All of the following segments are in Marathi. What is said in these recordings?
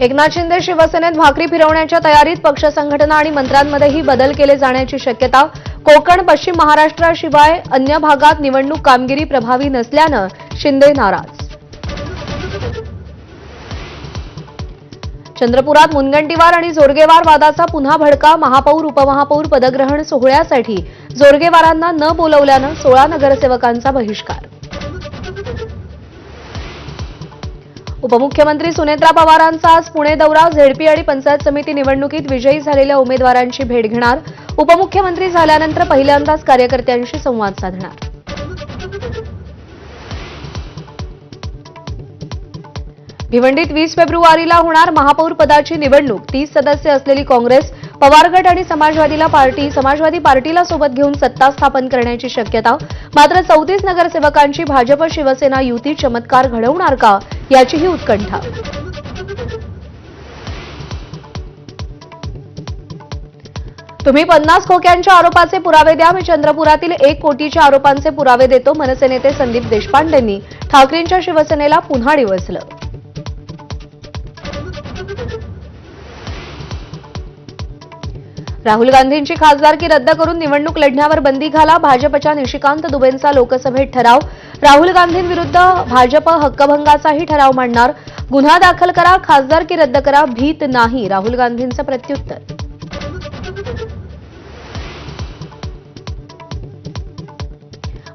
एकनाथ शिंदे शिवसेनेत भाकरी फिरवण्याच्या तयारीत पक्ष संघटना आणि मंत्र्यांमध्येही बदल केले जाण्याची शक्यता. कोकण पश्चिम महाराष्ट्राशिवाय अन्य भागात निवडणूक कामगिरी प्रभावी नसल्यानं शिंदे नाराज. चंद्रपुरात मुनगंटीवार आणि जोरगेवार वादाचा पुन्हा भडका. महापौर उपमहापौर पदग्रहण सोहळ्यासाठी जोरगेवारांना न बोलवल्यानं 16 नगरसेवकांचा बहिष्कार. उपमुख्यमंत्री सुनेत्रा पवारांचा आज पुणे दौरा. झेडपी आणि पंचायत समिती निवडणुकीत विजयी झालेल्या उमेदवारांची भेट घेणार. उपमुख्यमंत्री झाल्यानंतर पहिल्यांदाच कार्यकर्त्यांशी संवाद साधणार. भिवंडीत 20 फेब्रुवारीला होणार महापौर पदाची निवडणूक. 30 सदस्य असलेली काँग्रेस, पवार गट आणि समाजवादी पार्टीला सोबत घेऊन सत्ता स्थापन करण्याची शक्यता. मात्र 34 नगरसेवकांची भाजप शिवसेना युती चमत्कार घडवणार का, याचीही उत्कंठा. तुम्ही 50 खोक्यांच्या आरोपाचे पुरावे द्या, मी चंद्रपुरातील 1 कोटीच्या आरोपांचे पुरावे देतो. मनसे नेते संदीप देशपांडेंनी ठाकरेंच्या शिवसेनेला पुन्हा डिवचलं. राहुल गांधींची खासदारकी रद्द करून निवडणूक लढण्यावर बंदी घाला. भाजपच्या निशिकांत दुबेंचा लोकसभेत ठराव. राहुल गांधींविरुद्ध भाजप हक्कभंगाचाही ठराव मांडणार. गुन्हा दाखल करा, खासदारकी रद्द करा, भीत नाही, राहुल गांधींचं प्रत्युत्तर.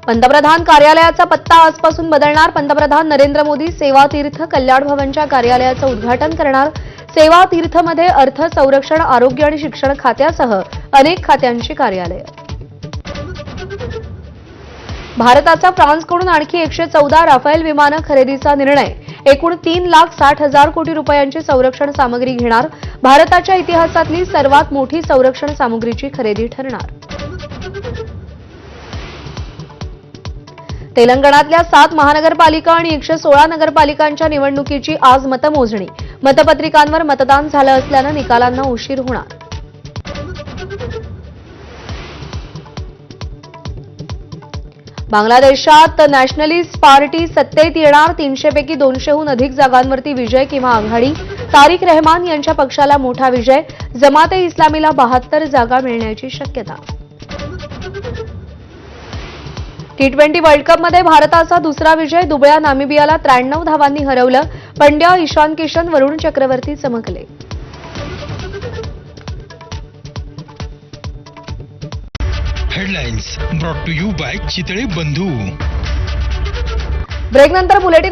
पंतप्रधान कार्यालयाचा पत्ता आजपासून बदलणार. पंतप्रधान नरेंद्र मोदी सेवा तीर्थ कल्याण भवनच्या कार्यालयाचं उद्घाटन करणार. सेवा तीर्थमध्ये अर्थ, संरक्षण, आरोग्य आणि शिक्षण खात्यासह अनेक खात्यांची कार्यालयं. भारताचा फ्रान्सकडून आणखी 114 राफेल विमानं खरेदीचा निर्णय. एकूण 3,60,000 कोटी रुपयांची संरक्षण सामग्री घेणार. भारताच्या इतिहासातली सर्वात मोठी संरक्षण सामुग्रीची खरेदी ठरणार. तेलंगणातल्या 7 महानगरपालिका आणि 116 नगरपालिकांच्या निवडणुकीची आज मतमोजणी. मतपत्रिकांवर मतदान झालं असल्यानं निकालांना उशीर होणार. बांगलादेशात नॅशनलिस्ट पार्टी सत्तेत येणार. 300 पैकी 200हून अधिक जागांवरती विजय किंवा आघाडी. तारिक रहमान यांच्या पक्षाला मोठा विजय. जमाते इस्लामीला 72 जागा मिळण्याची शक्यता. T20 वर्ल्ड कपमध्ये भारताचा दुसरा विजय. दुबळ्या नामिबियाला 93 धावांनी हरवलं. पंड्या, ईशान किशन, वरुण चक्रवर्ती चमकले. Headlines brought to you by Chitale Bandhu. ब्रेकनंतर बुलेटिन